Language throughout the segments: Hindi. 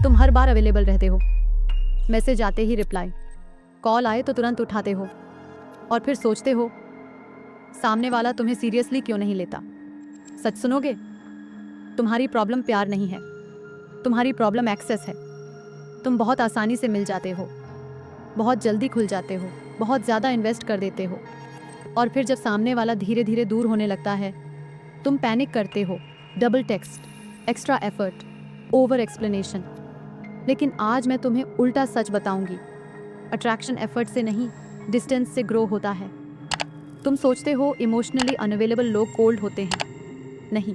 तुम हर बार अवेलेबल रहते हो, मैसेज आते ही रिप्लाई, कॉल आए तो तुरंत उठाते हो और फिर सोचते हो सामने वाला तुम्हें सीरियसली क्यों नहीं लेता। सच सुनोगे? तुम्हारी प्रॉब्लम प्यार नहीं है, तुम्हारी प्रॉब्लम एक्सेस है। तुम बहुत आसानी से मिल जाते हो, बहुत जल्दी खुल जाते हो, बहुत ज़्यादा इन्वेस्ट कर देते हो, और फिर जब सामने वाला धीरे धीरे दूर होने लगता है तुम पैनिक करते हो। Double text, extra effort, over explanation. लेकिन आज मैं तुम्हें उल्टा सच बताऊंगी। अट्रैक्शन एफर्ट से नहीं, डिस्टेंस से ग्रो होता है। तुम सोचते हो इमोशनली अनअवेलेबल लोग कोल्ड होते हैं। नहीं,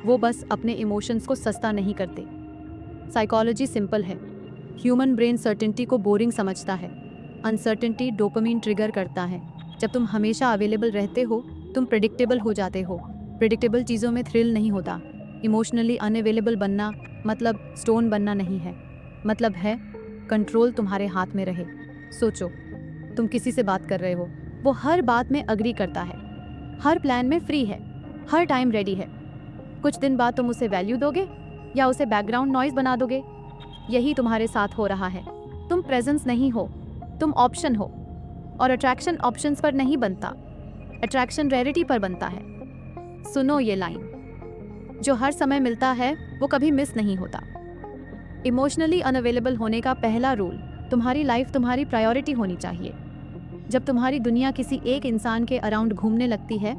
वो बस अपने इमोशंस को सस्ता नहीं करते। साइकोलॉजी सिंपल है। ह्यूमन ब्रेन सर्टेनिटी को बोरिंग समझता है। अनसर्टेनिटी डोपामिन ट्रिगर करता है। जब तुम हमेशा अवेलेबल रहते हो तुम प्रेडिक्टेबल हो जाते हो। प्रेडिक्टेबल चीज़ों में थ्रिल नहीं होता। इमोशनली अनअवेलेबल बनना मतलब स्टोन बनना नहीं है, मतलब है कंट्रोल तुम्हारे हाथ में रहे। सोचो, तुम किसी से बात कर रहे हो, वो हर बात में अग्री करता है, हर प्लान में फ्री है, हर टाइम रेडी है। कुछ दिन बाद तुम उसे वैल्यू दोगे या उसे बैकग्राउंड नॉइज बना दोगे? यही तुम्हारे साथ हो रहा है। तुम प्रेजेंस नहीं हो, तुम ऑप्शन हो। और अट्रैक्शन ऑप्शंस पर नहीं बनता, अट्रैक्शन रेयरिटी पर बनता है। सुनो ये लाइन, जो हर समय मिलता है वो कभी मिस नहीं होता। इमोशनली अनअवेलेबल होने का पहला रूल, तुम्हारी लाइफ तुम्हारी प्रायोरिटी होनी चाहिए। जब तुम्हारी दुनिया किसी एक इंसान के अराउंड घूमने लगती है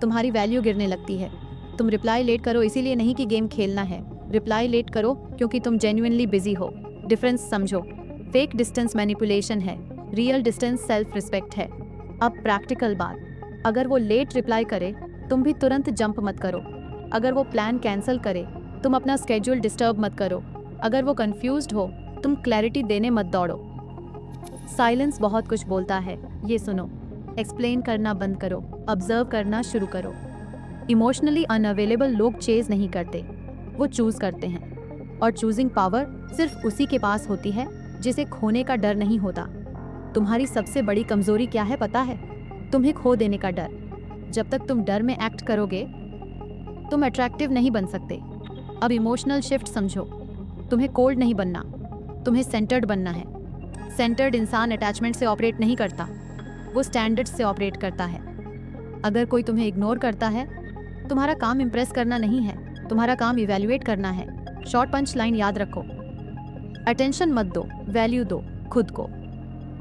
तुम्हारी वैल्यू गिरने लगती है। तुम रिप्लाई लेट करो इसीलिए नहीं कि गेम खेलना है, रिप्लाई लेट करो क्योंकि तुम जेन्युइनली बिजी हो। डिफरेंस समझो, फेक डिस्टेंस मैनिपुलेशन है, रियल डिस्टेंस सेल्फ रिस्पेक्ट है। अब प्रैक्टिकल बात, अगर वो लेट रिप्लाई करे तुम भी तुरंत जंप मत करो। अगर वो प्लान कैंसिल करे तुम अपना स्केड्यूल डिस्टर्ब मत करो। अगर वो कंफ्यूज्ड हो तुम क्लैरिटी देने मत दौड़ो। साइलेंस बहुत कुछ बोलता है, ये सुनो। एक्सप्लेन करना बंद करो, ऑब्जर्व करना शुरू करो। इमोशनली अनअवेलेबल लोग चेज नहीं करते, वो चूज करते हैं। और चूजिंग पावर सिर्फ उसी के पास होती है जिसे खोने का डर नहीं होता। तुम्हारी सबसे बड़ी कमजोरी क्या है पता है? तुम्हें खो देने का डर। जब तक तुम डर में एक्ट करोगे तुम अट्रैक्टिव नहीं बन सकते। अब इमोशनल शिफ्ट समझो, तुम्हें कोल्ड नहीं बनना, तुम्हें सेंटर्ड बनना है। सेंटर्ड इंसान अटैचमेंट से ऑपरेट नहीं करता, वो स्टैंडर्ड से ऑपरेट करता है। अगर कोई तुम्हें इग्नोर करता है तुम्हारा काम इम्प्रेस करना नहीं है, तुम्हारा काम इवैल्यूएट करना है। शॉर्ट पंच लाइन याद रखो, अटेंशन मत दो, वैल्यू दो खुद को।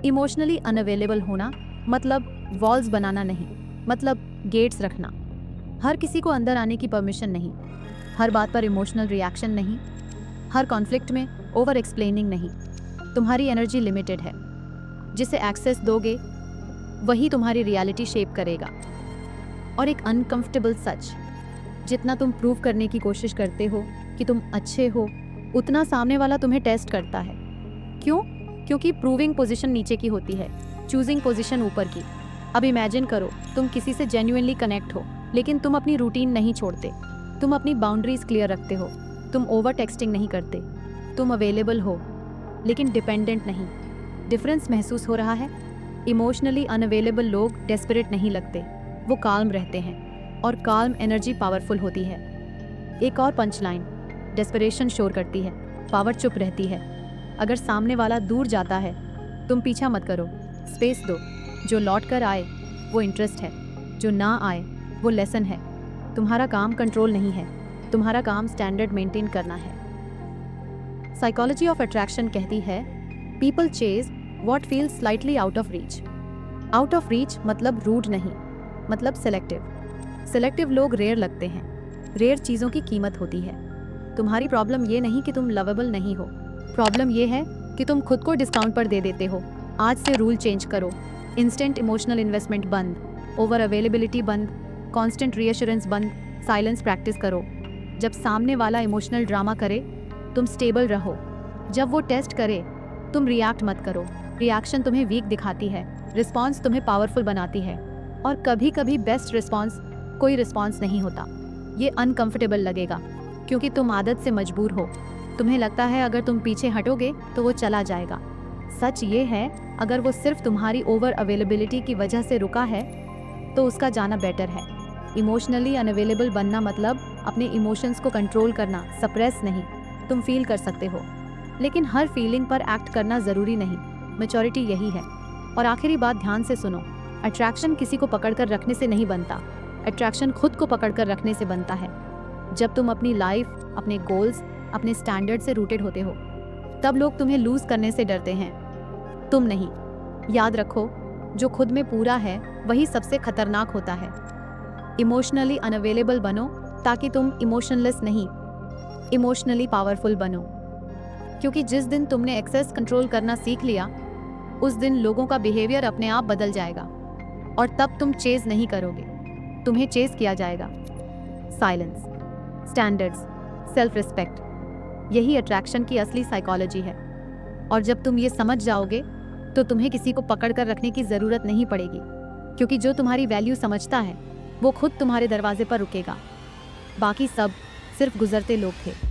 इमोशनली अनअवेलेबल होना मतलब वॉल्स बनाना नहीं, मतलब गेट्स रखना। हर किसी को अंदर आने की परमिशन नहीं, हर बात पर इमोशनल रिएक्शन नहीं, हर कॉन्फ्लिक्ट में ओवर एक्सप्लेनिंग नहीं। तुम्हारी एनर्जी लिमिटेड है, जिसे एक्सेस दोगे वही तुम्हारी रियलिटी शेप करेगा। और एक अनकंफर्टेबल सच, जितना तुम प्रूव करने की कोशिश करते हो कि तुम अच्छे हो उतना सामने वाला तुम्हें टेस्ट करता है। क्यों? क्योंकि प्रूविंग पोजीशन नीचे की होती है, चूजिंग पोजीशन ऊपर की। अब इमेजिन करो तुम किसी से जेन्युइनली कनेक्ट हो लेकिन तुम अपनी रूटीन नहीं छोड़ते, तुम अपनी बाउंड्रीज क्लियर रखते हो, तुम ओवर टेक्सटिंग नहीं करते, तुम अवेलेबल हो लेकिन डिपेंडेंट नहीं। डिफरेंस महसूस हो रहा है? इमोशनली अनअवेलेबल लोग डेस्परेट नहीं लगते, वो काल्म रहते हैं और काल्म एनर्जी पावरफुल होती है। एक और पंच लाइन, डेस्परेशन शोर करती है, पावर चुप रहती है। अगर सामने वाला दूर जाता है तुम पीछा मत करो, स्पेस दो। जो लौट कर आए वो इंटरेस्ट है, जो ना आए वो लेसन है। तुम्हारा काम कंट्रोल नहीं है, तुम्हारा काम स्टैंडर्ड मेंटेन करना है। साइकोलॉजी ऑफ अट्रैक्शन कहती है people chase what feels slightly out of reach. Out of reach मतलब रूड नहीं, मतलब सिलेक्टिव। सिलेक्टिव लोग रेयर लगते हैं, रेयर चीज़ों की कीमत होती है। तुम्हारी प्रॉब्लम ये नहीं कि तुम लवेबल नहीं हो, प्रॉब्लम ये है कि तुम खुद को डिस्काउंट पर दे देते हो। आज से रूल चेंज करो, इंस्टेंट इमोशनल इन्वेस्टमेंट बंद, ओवर अवेलेबिलिटी बंद, कांस्टेंट रीअश्योरेंस बंद, साइलेंस प्रैक्टिस करो। जब सामने वाला इमोशनल ड्रामा करे तुम स्टेबल रहो, जब वो टेस्ट करे तुम रिएक्ट मत करो। रिएक्शन तुम्हें वीक दिखाती है, रिस्पॉन्स तुम्हें पावरफुल बनाती है। और कभी कभी बेस्ट रिस्पॉन्स कोई रिस्पॉन्स नहीं होता। ये अनकंफर्टेबल लगेगा क्योंकि तुम आदत से मजबूर हो, तुम्हें लगता है अगर तुम पीछे हटोगे तो वो चला जाएगा। सच ये है अगर वो सिर्फ तुम्हारी ओवर अवेलेबिलिटी की वजह से रुका है तो उसका जाना बेटर है। इमोशनली अनअवेलेबल बनना मतलब अपने इमोशंस को कंट्रोल करना, सप्रेस नहीं। तुम फील कर सकते हो, लेकिन हर फीलिंग पर एक्ट करना ज़रूरी नहीं। मैच्योरिटी यही है। और आखिरी बात ध्यान से सुनो, अट्रैक्शन किसी को पकड़कर रखने से नहीं बनता, अट्रैक्शन खुद को पकड़कर रखने से बनता है। जब तुम अपनी लाइफ, अपने गोल्स, अपने स्टैंडर्ड से रूटेड होते हो, तब लोग तुम्हें लूज करने से डरते हैं, तुम नहीं। याद रखो, जो खुद में पूरा है वही सबसे खतरनाक होता है। इमोशनली अनअवेलेबल बनो ताकि तुम इमोशनलेस नहीं, इमोशनली पावरफुल बनो। क्योंकि जिस दिन तुमने एक्सेस कंट्रोल करना सीख लिया, उस दिन लोगों का बिहेवियर अपने आप बदल जाएगा और तब तुम चेज नहीं करोगे, तुम्हें चेज किया जाएगा। साइलेंस, स्टैंडर्ड्स, सेल्फ रिस्पेक्ट, यही अट्रैक्शन की असली साइकोलॉजी है। और जब तुम ये समझ जाओगे तो तुम्हें किसी को पकड़ कर रखने की ज़रूरत नहीं पड़ेगी, क्योंकि जो तुम्हारी वैल्यू समझता है वो खुद तुम्हारे दरवाजे पर रुकेगा। बाकी सब सिर्फ गुजरते लोग थे।